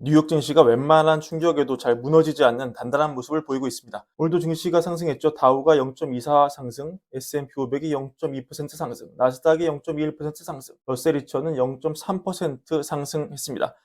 뉴욕 증시가 웬만한 충격에도 잘 무너지지 않는 단단한 모습을 보이고 있습니다. 오늘도 증시가 상승했죠. 다우가 0.24 상승, S&P 500이 0.2% 상승, 나스닥이 0.21% 상승, 러셀리처는 0.3% 상승했습니다.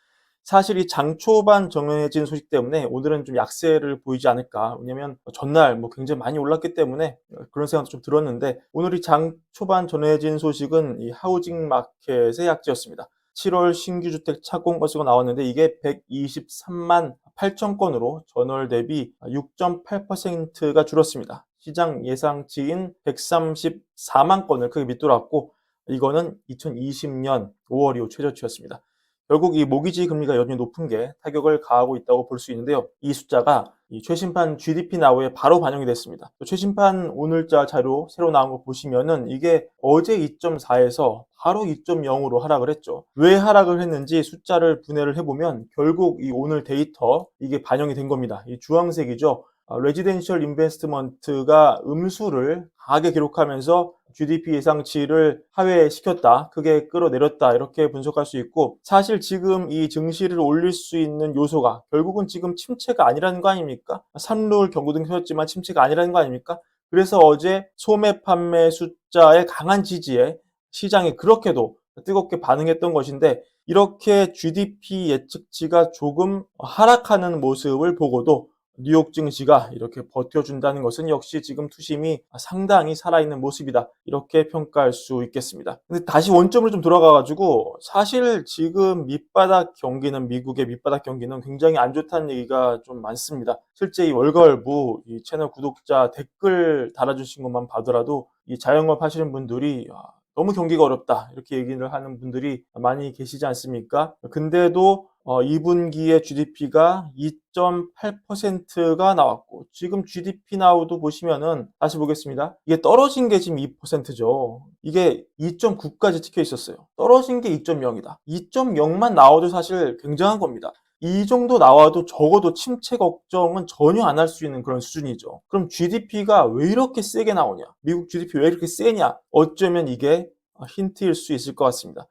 사실 이 장 초반 정해진 소식 때문에 오늘은 좀 약세를 보이지 않을까. 왜냐면 전날 굉장히 많이 올랐기 때문에 그런 생각도 좀 들었는데, 오늘 이 장 초반 전해진 소식은 이 하우징 마켓의 약재였습니다. 7월 신규 주택 착공 건수가 나왔는데 이게 123만 8천 건으로 전월 대비 6.8%가 줄었습니다. 시장 예상치인 134만 건을 크게 밑돌았고, 이거는 2020년 5월 이후 최저치였습니다. 결국 이 모기지 금리가 여전히 높은 게 타격을 가하고 있다고 볼 수 있는데요. 이 숫자가 이 최신판 GDP 나우에 바로 반영이 됐습니다. 최신판 오늘자 자료 새로 나온 거 보시면은 이게 어제 2.4에서 바로 2.0으로 하락을 했죠. 왜 하락을 했는지 숫자를 분해를 해보면 결국 이 오늘 데이터 이게 반영이 된 겁니다. 이 주황색이죠. 레지덴셜 인베스트먼트가 음수를 강하게 기록하면서 GDP 예상치를 하회시켰다, 크게 끌어내렸다, 이렇게 분석할 수 있고, 사실 지금 이 증시를 올릴 수 있는 요소가 결국은 지금 침체가 아니라는 거 아닙니까? 산룰 경고 등 펴졌지만 침체가 아니라는 거 아닙니까? 그래서 어제 소매 판매 숫자의 강한 지지에 시장이 그렇게도 뜨겁게 반응했던 것인데, 이렇게 GDP 예측치가 조금 하락하는 모습을 보고도 뉴욕 증시가 이렇게 버텨준다는 것은 역시 지금 투심이 상당히 살아있는 모습이다, 이렇게 평가할 수 있겠습니다. 근데 다시 원점으로 좀 돌아가가지고, 사실 지금 밑바닥 경기는, 미국의 밑바닥 경기는 굉장히 안 좋다는 얘기가 좀 많습니다. 실제 이 월걸부 이 채널 구독자 댓글 달아주신 것만 봐더라도 이 자영업 하시는 분들이 너무 경기가 어렵다, 이렇게 얘기를 하는 분들이 많이 계시지 않습니까? 근데도 2분기에 GDP가 2.8%가 나왔고, 지금 GDP 나우도 보시면은, 다시 보겠습니다. 이게 떨어진 게 지금 2%죠. 이게 2.9까지 찍혀 있었어요. 떨어진 게 2.0이다. 2.0만 나와도 사실 굉장한 겁니다. 이 정도 나와도 적어도 침체 걱정은 전혀 안 할 수 있는 그런 수준이죠. 그럼 GDP가 왜 이렇게 세게 나오냐? 미국 GDP 왜 이렇게 세냐? 어쩌면 이게 힌트일 수 있을 것 같습니다.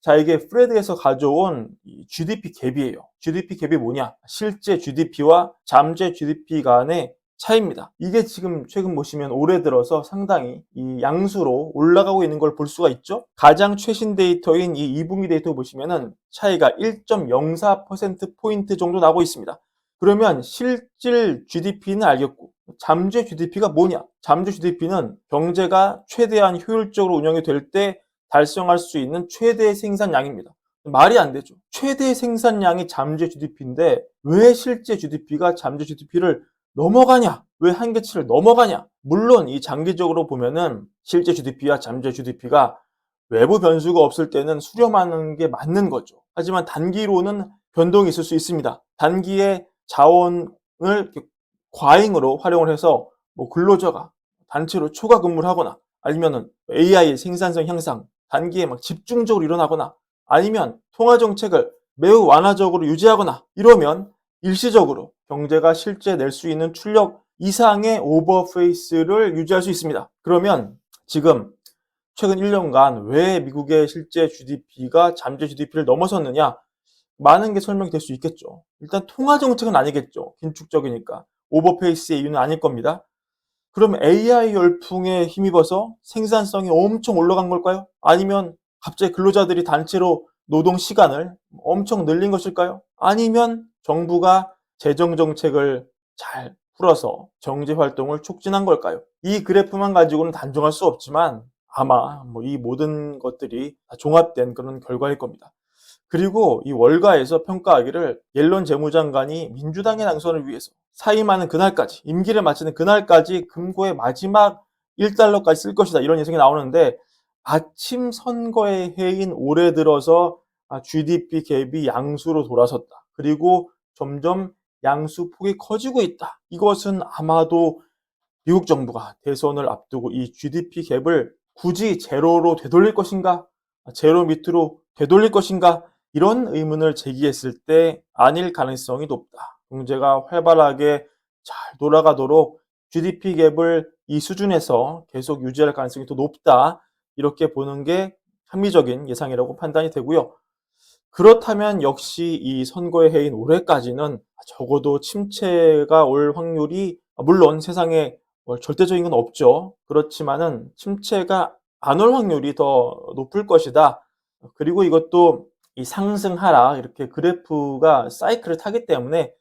자, 이게 프레드에서 가져온 GDP 갭이에요. GDP 갭이 뭐냐? 실제 GDP와 잠재 GDP 간의 차이입니다. 이게 지금 최근 보시면 올해 들어서 상당히 이 양수로 올라가고 있는 걸 볼 수가 있죠. 가장 최신 데이터인 이 2분기 데이터 보시면은 차이가 1.04%포인트 정도 나고 있습니다. 그러면 실질 GDP는 알겠고, 잠재 GDP가 뭐냐? 잠재 GDP는 경제가 최대한 효율적으로 운영이 될 때 달성할 수 있는 최대 생산량입니다. 말이 안 되죠. 최대 생산량이 잠재 GDP인데 왜 실제 GDP가 잠재 GDP를 넘어가냐? 왜 한계치를 넘어가냐? 물론 이 장기적으로 보면은 실제 GDP와 잠재 GDP가 외부 변수가 없을 때는 수렴하는 게 맞는 거죠. 하지만 단기로는 변동이 있을 수 있습니다. 단기에 자원을 과잉으로 활용을 해서 근로자가 단체로 초과 근무를 하거나, 아니면은 AI 생산성 향상 단기에 집중적으로 일어나거나, 아니면 통화 정책을 매우 완화적으로 유지하거나, 이러면 일시적으로 경제가 실제 낼 수 있는 출력 이상의 오버페이스를 유지할 수 있습니다. 그러면 지금 최근 1년간 왜 미국의 실제 GDP가 잠재 GDP를 넘어섰느냐? 많은 게 설명이 될 수 있겠죠. 일단 통화 정책은 아니겠죠. 긴축적이니까. 오버페이스의 이유는 아닐 겁니다. 그럼 AI 열풍에 힘입어서 생산성이 엄청 올라간 걸까요? 아니면 갑자기 근로자들이 단체로 노동 시간을 엄청 늘린 것일까요? 아니면 정부가 재정 정책을 잘 풀어서 경제 활동을 촉진한 걸까요? 이 그래프만 가지고는 단정할 수 없지만 아마 이 모든 것들이 다 종합된 그런 결과일 겁니다. 그리고 이 월가에서 평가하기를 옐런 재무장관이 민주당의 당선을 위해서 사임하는 그날까지, 임기를 마치는 그날까지 금고의 마지막 1달러까지 쓸 것이다, 이런 예상이 나오는데, 마침 선거의 해인 올해 들어서 GDP 갭이 양수로 돌아섰다, 그리고 점점 양수 폭이 커지고 있다. 이것은 아마도 미국 정부가 대선을 앞두고 이 GDP 갭을 굳이 제로로 되돌릴 것인가, 제로 밑으로 되돌릴 것인가, 이런 의문을 제기했을 때 아닐 가능성이 높다. 경제가 활발하게 잘 돌아가도록 GDP 갭을 이 수준에서 계속 유지할 가능성이 더 높다, 이렇게 보는 게 합리적인 예상이라고 판단이 되고요. 그렇다면 역시 이 선거의 해인 올해까지는 적어도 침체가 올 확률이, 물론 세상에 뭐 절대적인 건 없죠. 그렇지만은 침체가 안 올 확률이 더 높을 것이다. 그리고 이것도 이 상승 하락 이렇게 그래프가 사이클을 타기 때문에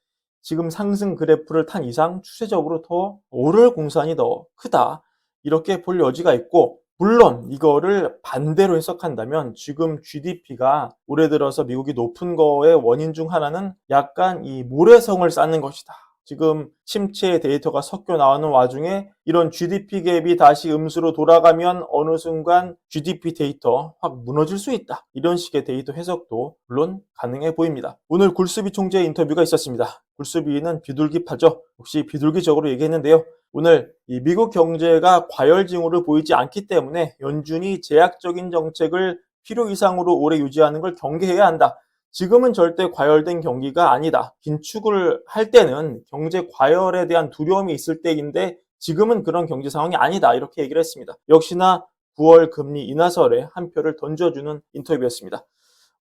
지금 상승 그래프를 탄 이상 추세적으로 더 오를 공산이 더 크다. 이렇게 볼 여지가 있고, 물론 이거를 반대로 해석한다면 지금 GDP가 올해 들어서 미국이 높은 거의 원인 중 하나는 약간 이 모래성을 쌓는 것이다. 지금 침체의 데이터가 섞여 나오는 와중에 이런 GDP 갭이 다시 음수로 돌아가면 어느 순간 GDP 데이터 확 무너질 수 있다. 이런 식의 데이터 해석도 물론 가능해 보입니다. 오늘 굴스비 총재의 인터뷰가 있었습니다. 굴스비는 비둘기파죠. 혹시 비둘기적으로 얘기했는데요. 오늘 이 미국 경제가 과열 징후를 보이지 않기 때문에 연준이 제약적인 정책을 필요 이상으로 오래 유지하는 걸 경계해야 한다. 지금은 절대 과열된 경기가 아니다. 긴축을 할 때는 경제 과열에 대한 두려움이 있을 때인데 지금은 그런 경제 상황이 아니다. 이렇게 얘기를 했습니다. 역시나 9월 금리 인하설에 한 표를 던져주는 인터뷰였습니다.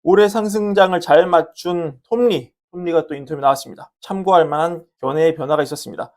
올해 상승장을 잘 맞춘 톰리가 또 인터뷰 나왔습니다. 참고할 만한 견해의 변화가 있었습니다.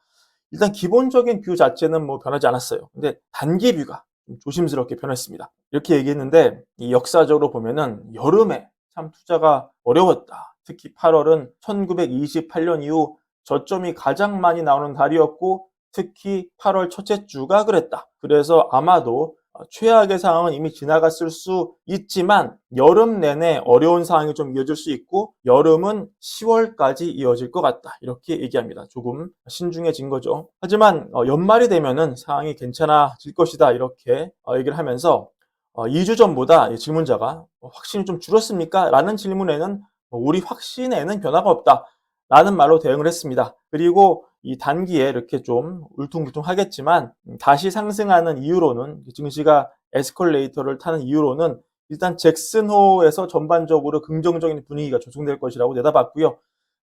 일단 기본적인 뷰 자체는 뭐 변하지 않았어요. 근데 단기 뷰가 좀 조심스럽게 변했습니다. 이렇게 얘기했는데 이 역사적으로 보면은 여름에 참 투자가 어려웠다. 특히 8월은 1928년 이후 저점이 가장 많이 나오는 달이었고 특히 8월 첫째 주가 그랬다. 그래서 아마도 최악의 상황은 이미 지나갔을 수 있지만 여름 내내 어려운 상황이 좀 이어질 수 있고 여름은 10월까지 이어질 것 같다. 이렇게 얘기합니다. 조금 신중해진 거죠. 하지만 연말이 되면은 상황이 괜찮아질 것이다. 이렇게 얘기를 하면서 2주 전보다 질문자가 확신이 좀 줄었습니까? 라는 질문에는 우리 확신에는 변화가 없다. 라는 말로 대응을 했습니다. 그리고 이 단기에 이렇게 좀 울퉁불퉁하겠지만 다시 상승하는 이유로는 증시가 에스컬레이터를 타는 이유로는 일단 잭슨호에서 전반적으로 긍정적인 분위기가 조성될 것이라고 내다봤고요.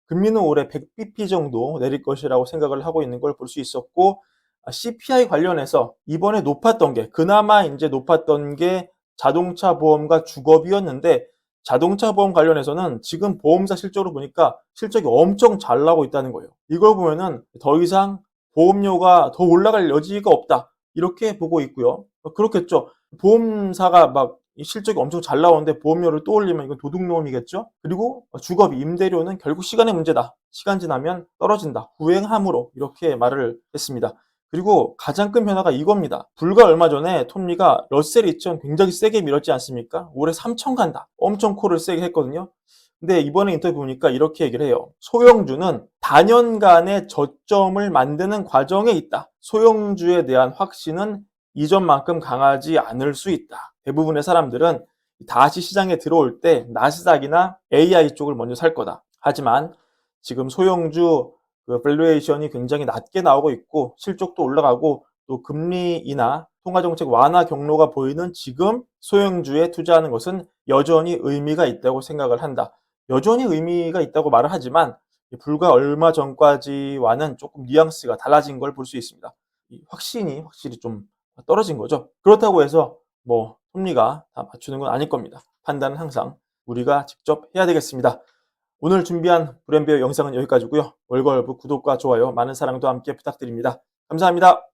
금리는 올해 100bp 정도 내릴 것이라고 생각을 하고 있는 걸 볼 수 있었고 CPI 관련해서 이번에 높았던 게 그나마 이제 높았던 게 자동차 보험과 주거비였는데 자동차 보험 관련해서는 지금 보험사 실적으로 보니까 실적이 엄청 잘 나고 있다는 거예요. 이걸 보면은 더 이상 보험료가 더 올라갈 여지가 없다. 이렇게 보고 있고요. 그렇겠죠. 보험사가 막 실적이 엄청 잘 나오는데 보험료를 또 올리면 이건 도둑놈이겠죠. 그리고 주거비, 임대료는 결국 시간의 문제다. 시간 지나면 떨어진다. 후행함으로 이렇게 말을 했습니다. 그리고 가장 큰 변화가 이겁니다. 불과 얼마 전에 톰리가 러셀 2000 굉장히 세게 밀었지 않습니까? 올해 3000 간다. 엄청 콜을 세게 했거든요. 근데 이번에 인터뷰 보니까 이렇게 얘기를 해요. 소형주는 단연간의 저점을 만드는 과정에 있다. 소형주에 대한 확신은 이전만큼 강하지 않을 수 있다. 대부분의 사람들은 다시 시장에 들어올 때 나스닥이나 AI 쪽을 먼저 살 거다. 하지만 지금 소형주 밸류에이션이 굉장히 낮게 나오고 있고 실적도 올라가고 또 금리 인하, 통화정책 완화 경로가 보이는 지금 소형주에 투자하는 것은 여전히 의미가 있다고 생각을 한다. 여전히 의미가 있다고 말을 하지만 불과 얼마 전까지와는 조금 뉘앙스가 달라진 걸 볼 수 있습니다. 확신이 확실히 좀 떨어진 거죠. 그렇다고 해서 뭐 톱니가 다 맞추는 건 아닐 겁니다. 판단은 항상 우리가 직접 해야 되겠습니다. 오늘 준비한 브랜비어 영상은 여기까지고요. 월걸부 구독과 좋아요 많은 사랑도 함께 부탁드립니다. 감사합니다.